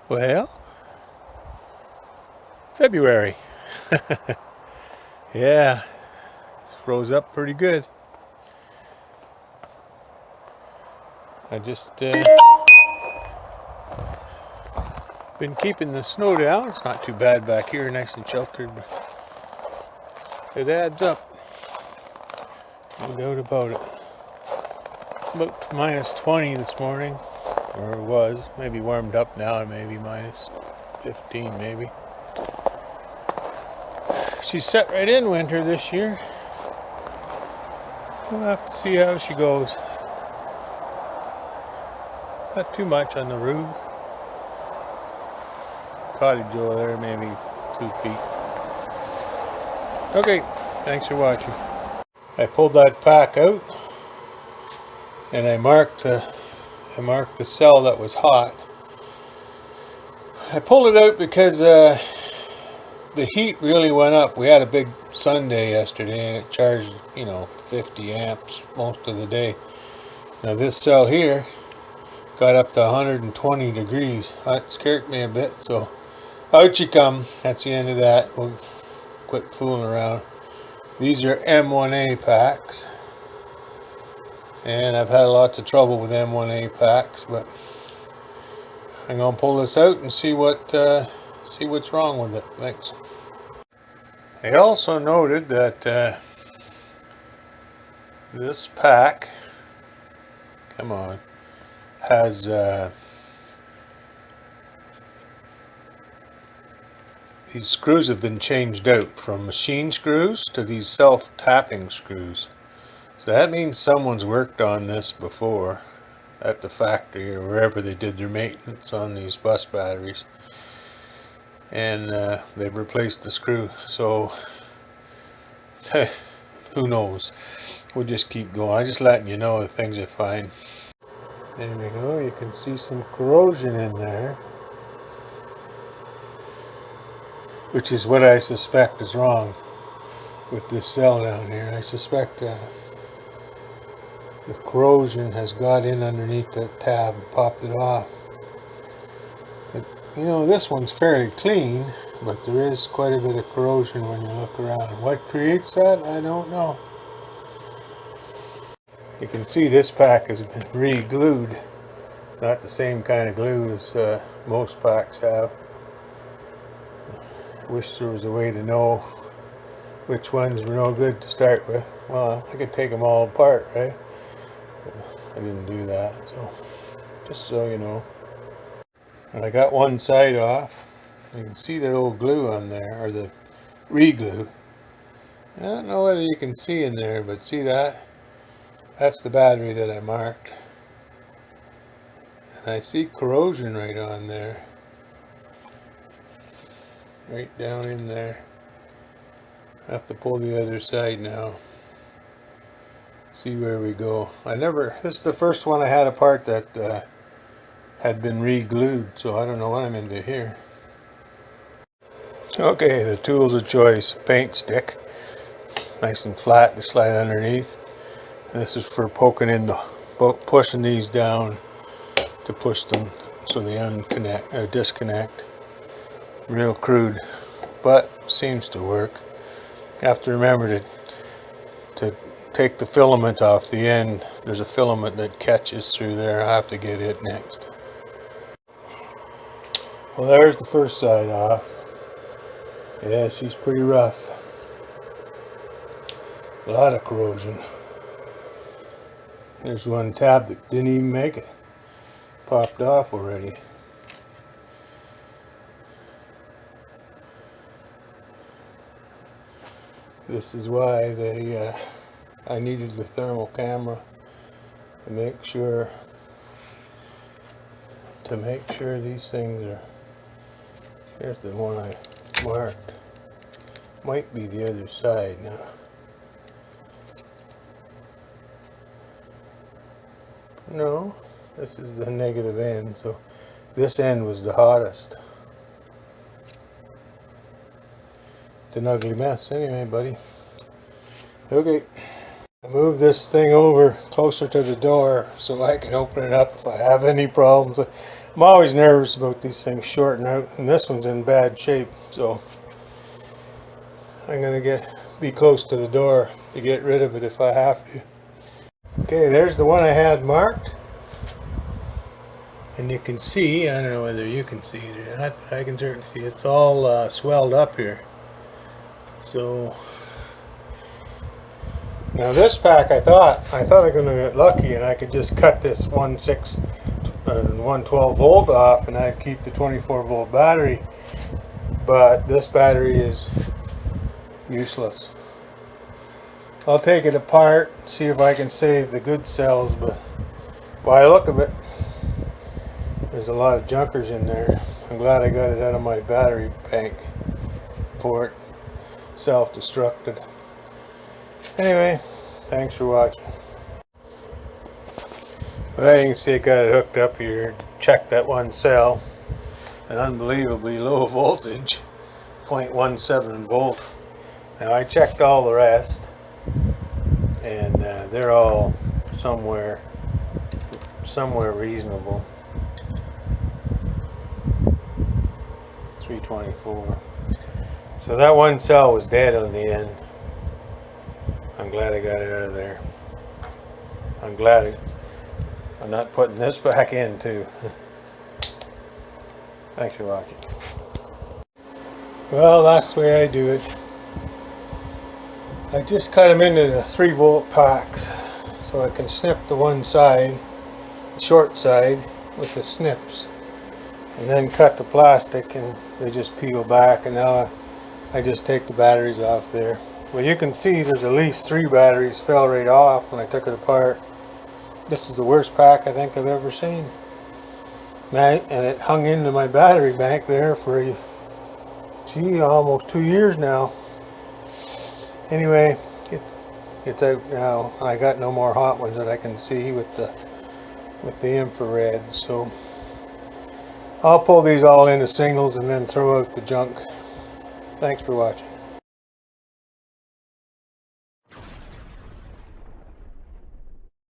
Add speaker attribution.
Speaker 1: Well, February. Yeah, it's froze up pretty good. I just been keeping the snow down. It's not too bad back here, nice and sheltered, but it adds up. No doubt about it. About minus 20 this morning, or it was. Maybe warmed up now, maybe minus 15 maybe. She's set right in winter this year. We'll have to see how she goes. Not too much on the roof. Cottage over there, maybe 2 feet. Okay, thanks for watching. I pulled that pack out and I marked the cell that was hot. I pulled it out because the heat really went up. We had a big Sunday yesterday and it charged, 50 amps most of the day. Now this cell here got up to 120 degrees. That scared me a bit, so out you come. That's the end of that. We'll quit fooling around. These are M1A packs, and I've had lots of trouble with M1A packs, but I'm gonna pull this out and see what's wrong with it. Thanks. I also noted that this pack, has these screws have been changed out from machine screws to these self-tapping screws. So that means someone's worked on this before at the factory or wherever they did their maintenance on these bus batteries, and they've replaced the screw. So who knows? We'll just keep going. I'm just letting you know the things I find. There we go. You can see some corrosion in there, which is what I suspect is wrong with this cell down here. I suspect the corrosion has got in underneath the tab and popped it off. But, this one's fairly clean, but there is quite a bit of corrosion when you look around. And what creates that, I don't know. You can see this pack has been re-glued. It's not the same kind of glue as most packs have. Wish there was a way to know which ones were no good to start with. Well, I could take them all apart, right? But I didn't do that, so just so you know. And I got one side off. You can see that old glue on there, or the re-glue. I don't know whether you can see in there, but see that? That's the battery that I marked. And I see corrosion right on there. Right down in there. I have to pull the other side now. See where we go. This is the first one I had apart that had been re-glued, so I don't know what I'm into here. Okay, the tools of choice. Paint stick. Nice and flat to slide underneath. This is for poking in pushing these down to push them so they disconnect. Real crude, but seems to work. You have to remember to take the filament off the end. There's a filament that catches through there. I have to get it next. Well, there's the first side off. Yeah, she's pretty rough. A lot of corrosion. There's one tab that didn't even make it. Popped off already. This is why I needed the thermal camera to make sure these things are. Here's the one I marked. Might be the other side now. No, this is the negative end, so this end was the hottest. It's an ugly mess anyway, buddy. Okay, I move this thing over closer to the door so I can open it up if I have any problems. I'm always nervous about these things shorting out, and this one's in bad shape, so I'm gonna be close to the door to get rid of it if I have to. Okay, there's the one I had marked, and you can see, I don't know whether you can see it or not, but I can certainly see it's all swelled up here. So now this pack, I thought I was gonna get lucky and I could just cut this 112 volt off and I'd keep the 24 volt battery, but this battery is useless. I'll take it apart, see if I can save the good cells, but by the look of it, there's a lot of junkers in there. I'm glad I got it out of my battery bank before it self-destructed. Anyway, thanks for watching. Well, you can see I got it hooked up here to check that one cell. An unbelievably low voltage, 0.17 volt. Now I checked all the rest, and they're all somewhere reasonable. 324. So that one cell was dead on the end. I'm glad I got it out of there. I'm glad I'm not putting this back in too. Thanks for watching. Well, that's the way I do it. I just cut them into the 3 volt packs so I can snip the one side, the short side, with the snips, and then cut the plastic and they just peel back, and now I just take the batteries off there. Well, you can see there's at least 3 batteries fell right off when I took it apart. This is the worst pack I think I've ever seen. And it hung into my battery bank there for almost 2 years now. Anyway, it's out now. I got no more hot ones that I can see with the infrared, so I'll pull these all into singles and then throw out the junk. Thanks for watching.